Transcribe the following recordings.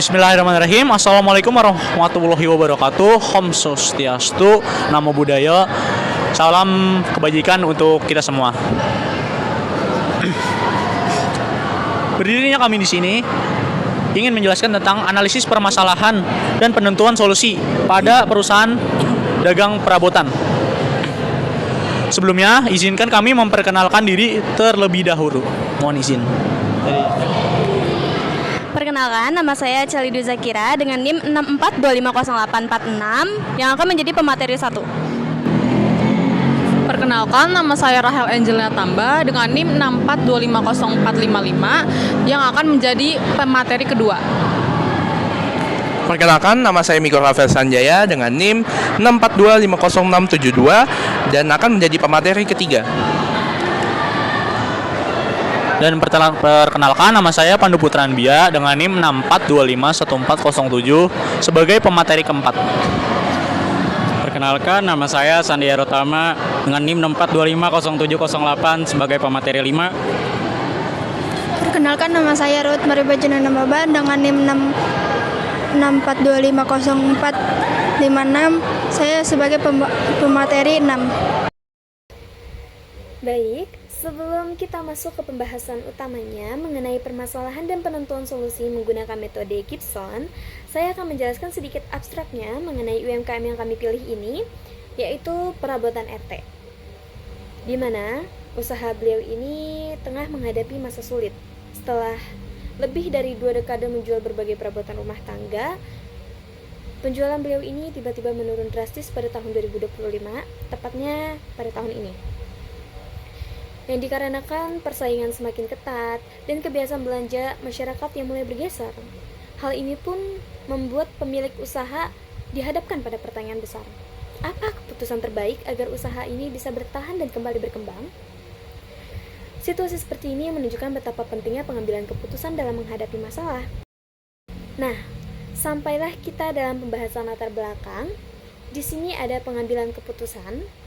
Bismillahirrahmanirrahim. Assalamualaikum warahmatullahi wabarakatuh. Om Swastiastu, Namo Buddhaya. Salam kebajikan untuk kita semua. Berdirinya kami di sini ingin menjelaskan tentang analisis permasalahan dan penentuan solusi pada perusahaan dagang perabotan. Sebelumnya, izinkan kami memperkenalkan diri terlebih dahulu. Mohon izin. Perkenalkan, nama saya Chalidu Zakira dengan NIM 64250846 yang akan menjadi pemateri 1. Perkenalkan, nama saya Rahel Angelina Tamba dengan NIM 64250455 yang akan menjadi pemateri kedua. Perkenalkan, nama saya Miko Rafael Sanjaya dengan NIM 64250672 dan akan menjadi pemateri ketiga. Dan perkenalkan, nama saya Pandu Putran Bia dengan NIM 64251407 sebagai pemateri keempat. Perkenalkan, nama saya Sandiara Rotama dengan NIM 64250708 sebagai pemateri 5. Perkenalkan, nama saya Ruth Maribajana Nambaba dengan NIM 64250456. Saya sebagai pemateri 6. Baik, sebelum kita masuk ke pembahasan utamanya mengenai permasalahan dan penentuan solusi menggunakan metode Gibson, saya akan menjelaskan sedikit abstraknya mengenai UMKM yang kami pilih ini, yaitu perabotan RT. Di mana usaha beliau ini tengah menghadapi masa sulit. Setelah lebih dari 2 dekade menjual berbagai perabotan rumah tangga, penjualan beliau ini tiba-tiba menurun drastis pada tahun 2025, tepatnya pada tahun ini. Yang dikarenakan persaingan semakin ketat dan kebiasaan belanja masyarakat yang mulai bergeser. Hal ini pun membuat pemilik usaha dihadapkan pada pertanyaan besar. Apa keputusan terbaik agar usaha ini bisa bertahan dan kembali berkembang? Situasi seperti ini menunjukkan betapa pentingnya pengambilan keputusan dalam menghadapi masalah. Nah, sampailah kita dalam pembahasan latar belakang. Di sini ada pengambilan keputusan.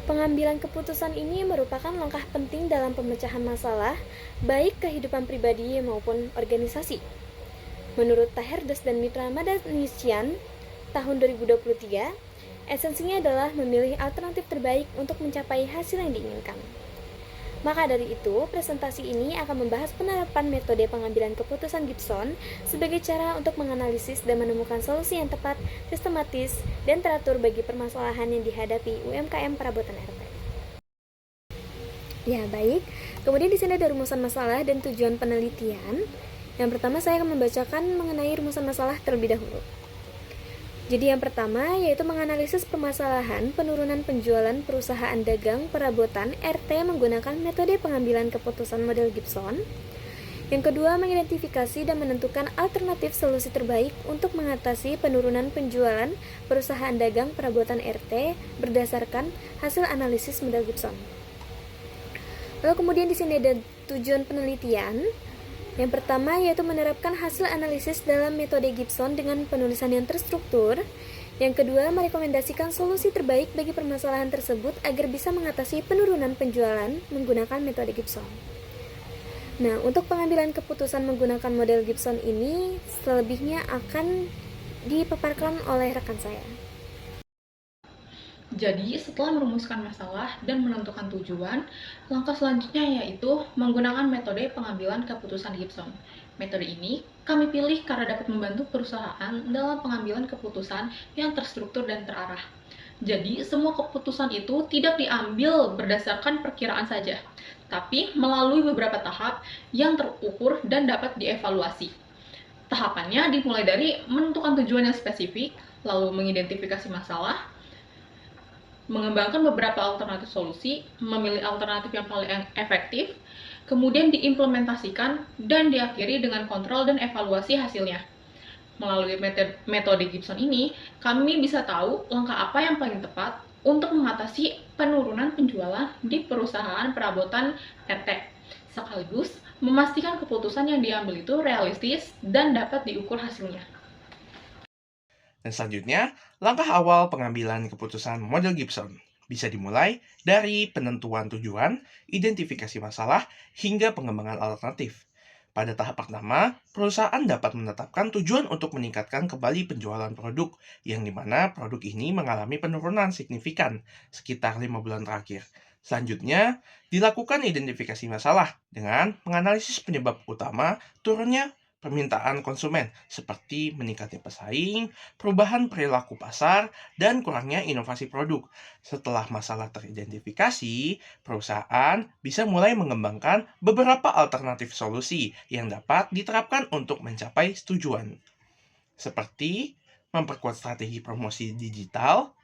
Pengambilan keputusan ini merupakan langkah penting dalam pemecahan masalah, baik kehidupan pribadi maupun organisasi. Menurut Taherdes dan Mitra Madanisian, tahun 2023, esensinya adalah memilih alternatif terbaik untuk mencapai hasil yang diinginkan. Maka dari itu, presentasi ini akan membahas penerapan metode pengambilan keputusan Gibson sebagai cara untuk menganalisis dan menemukan solusi yang tepat, sistematis, dan teratur bagi permasalahan yang dihadapi UMKM perabotan RT. Ya, baik. Kemudian di sini ada rumusan masalah dan tujuan penelitian. Yang pertama saya akan membacakan mengenai rumusan masalah terlebih dahulu. Jadi yang pertama yaitu menganalisis permasalahan penurunan penjualan perusahaan dagang perabotan RT menggunakan metode pengambilan keputusan model Gibson. Yang kedua, mengidentifikasi dan menentukan alternatif solusi terbaik untuk mengatasi penurunan penjualan perusahaan dagang perabotan RT berdasarkan hasil analisis model Gibson. Lalu kemudian di sini ada tujuan penelitian. Yang pertama yaitu menerapkan hasil analisis dalam metode Gibson dengan penulisan yang terstruktur. Yang kedua, merekomendasikan solusi terbaik bagi permasalahan tersebut agar bisa mengatasi penurunan penjualan menggunakan metode Gibson. Nah, untuk pengambilan keputusan menggunakan model Gibson ini selebihnya akan dipaparkan oleh rekan saya. Jadi, setelah merumuskan masalah dan menentukan tujuan, langkah selanjutnya yaitu menggunakan metode pengambilan keputusan Gibson. Metode ini kami pilih karena dapat membantu perusahaan dalam pengambilan keputusan yang terstruktur dan terarah. Jadi, semua keputusan itu tidak diambil berdasarkan perkiraan saja, tapi melalui beberapa tahap yang terukur dan dapat dievaluasi. Tahapannya dimulai dari menentukan tujuan yang spesifik, lalu mengidentifikasi masalah, mengembangkan beberapa alternatif solusi, memilih alternatif yang paling efektif, kemudian diimplementasikan, dan diakhiri dengan kontrol dan evaluasi hasilnya. Melalui metode Gibson ini, kami bisa tahu langkah apa yang paling tepat untuk mengatasi penurunan penjualan di perusahaan perabotan RT, sekaligus memastikan keputusan yang diambil itu realistis dan dapat diukur hasilnya. Dan selanjutnya, langkah awal pengambilan keputusan model Gibson bisa dimulai dari penentuan tujuan, identifikasi masalah, hingga pengembangan alternatif. Pada tahap pertama, perusahaan dapat menetapkan tujuan untuk meningkatkan kembali penjualan produk, yang dimana produk ini mengalami penurunan signifikan sekitar 5 bulan terakhir. Selanjutnya, dilakukan identifikasi masalah dengan menganalisis penyebab utama turunnya permintaan konsumen, seperti meningkatnya pesaing, perubahan perilaku pasar, dan kurangnya inovasi produk. Setelah masalah teridentifikasi, perusahaan bisa mulai mengembangkan beberapa alternatif solusi yang dapat diterapkan untuk mencapai tujuan, seperti memperkuat strategi promosi digital,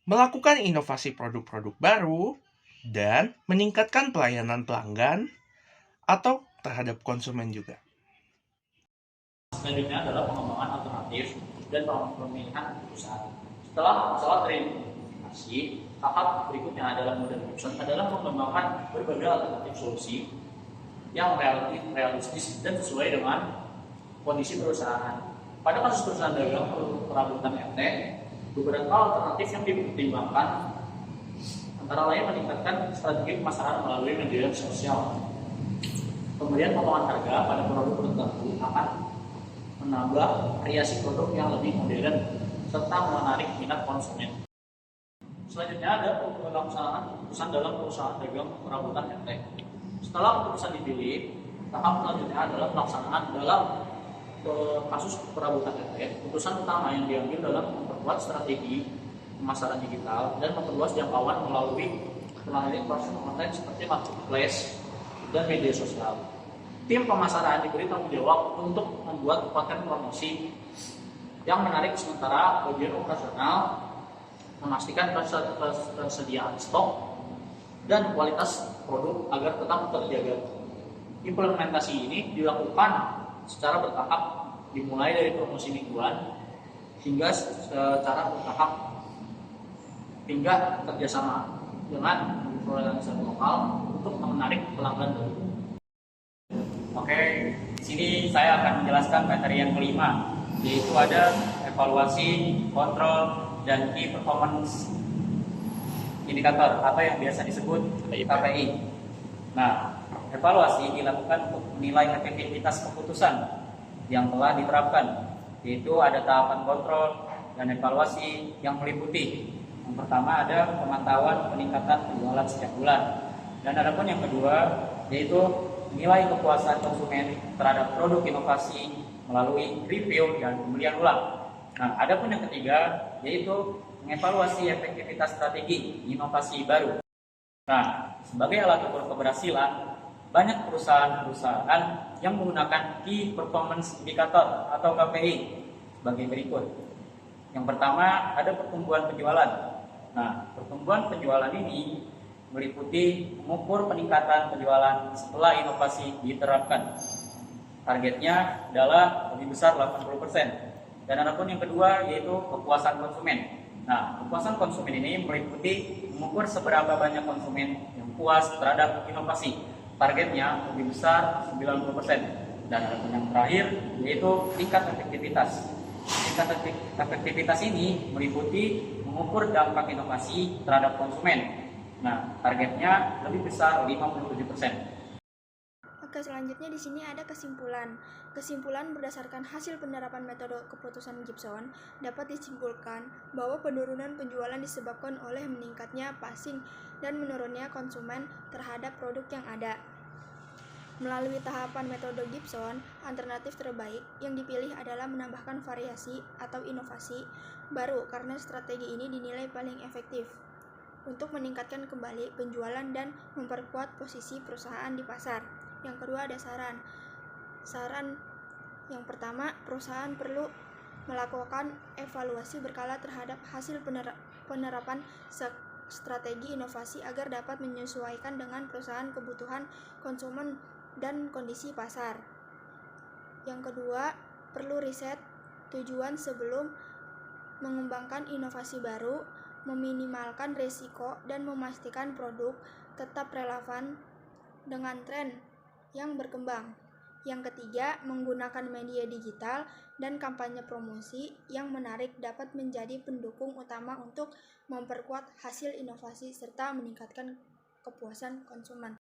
melakukan inovasi produk-produk baru, dan meningkatkan pelayanan pelanggan atau terhadap konsumen juga. Selanjutnya adalah pengembangan alternatif dan pemilihan perusahaan. Setelah masalah teridentifikasi, tahap berikutnya adalah model Gibson adalah mengembangkan berbagai alternatif solusi yang relatif realistis dan sesuai dengan kondisi perusahaan. Pada kasus perusahaan dagang perabotan RT, beberapa alternatif yang dipertimbangkan antara lain meningkatkan strategi pemasaran melalui media sosial. Kemudian potongan harga pada produk tertentu akan menambah variasi produk yang lebih modern serta menarik minat konsumen. Selanjutnya ada pelaksanaan keputusan dalam perusahaan dagang perabotan RT. Setelah keputusan dipilih, tahap selanjutnya adalah pelaksanaan dalam kasus perabotan RT. Keputusan utama yang diambil dalam memperkuat strategi pemasaran digital dan memperluas jangkauan melalui proses konten seperti marketplace dan media sosial. Tim pemasaran diberi tanggung jawab untuk membuat konten promosi yang menarik, sementara bagian operasional memastikan ketersediaan stok dan kualitas produk agar tetap terjaga. Implementasi ini dilakukan secara bertahap, dimulai dari promosi mingguan hingga secara bertahap hingga kerjasama dengan influencer lokal untuk menarik pelanggan baru. Oke, di sini saya akan menjelaskan materi yang kelima, yaitu ada evaluasi, kontrol, dan key performance indikator atau yang biasa disebut KPI. Nah, evaluasi dilakukan untuk menilai efektivitas keputusan yang telah diterapkan, yaitu ada tahapan kontrol dan evaluasi yang meliputi. Yang pertama ada pemantauan peningkatan penjualan setiap bulan, dan adapun yang kedua yaitu nilai kepuasan konsumen terhadap produk inovasi melalui review dan pembelian ulang. Nah, adapun yang ketiga yaitu mengevaluasi efektivitas strategi inovasi baru. Nah, sebagai alat ukur keberhasilan, banyak perusahaan-perusahaan yang menggunakan Key Performance Indicator atau KPI sebagai berikut. Yang pertama ada pertumbuhan penjualan. Nah, pertumbuhan penjualan ini meliputi mengukur peningkatan penjualan setelah inovasi diterapkan. Targetnya adalah lebih besar 80%. Dan adapun yang kedua yaitu kepuasan konsumen. Nah, kepuasan konsumen ini meliputi mengukur seberapa banyak konsumen yang puas terhadap inovasi. Targetnya lebih besar 90%. Dan adapun yang terakhir yaitu tingkat efektivitas. Tingkat efektivitas ini meliputi mengukur dampak inovasi terhadap konsumen. Nah, targetnya lebih besar 57%. Oke, selanjutnya di sini ada kesimpulan. Kesimpulan berdasarkan hasil penerapan metode keputusan Gibson dapat disimpulkan bahwa penurunan penjualan disebabkan oleh meningkatnya passing dan menurunnya konsumen terhadap produk yang ada. Melalui tahapan metode Gibson, alternatif terbaik yang dipilih adalah menambahkan variasi atau inovasi baru karena strategi ini dinilai paling efektif untuk meningkatkan kembali penjualan dan memperkuat posisi perusahaan di pasar. Yang kedua ada saran. Saran yang pertama, perusahaan perlu melakukan evaluasi berkala terhadap hasil penerapan strategi inovasi agar dapat menyesuaikan dengan perusahaan kebutuhan konsumen dan kondisi pasar. Yang kedua, perlu riset tujuan sebelum mengembangkan inovasi baru, meminimalkan risiko dan memastikan produk tetap relevan dengan tren yang berkembang. Yang ketiga, menggunakan media digital dan kampanye promosi yang menarik dapat menjadi pendukung utama untuk memperkuat hasil inovasi serta meningkatkan kepuasan konsumen.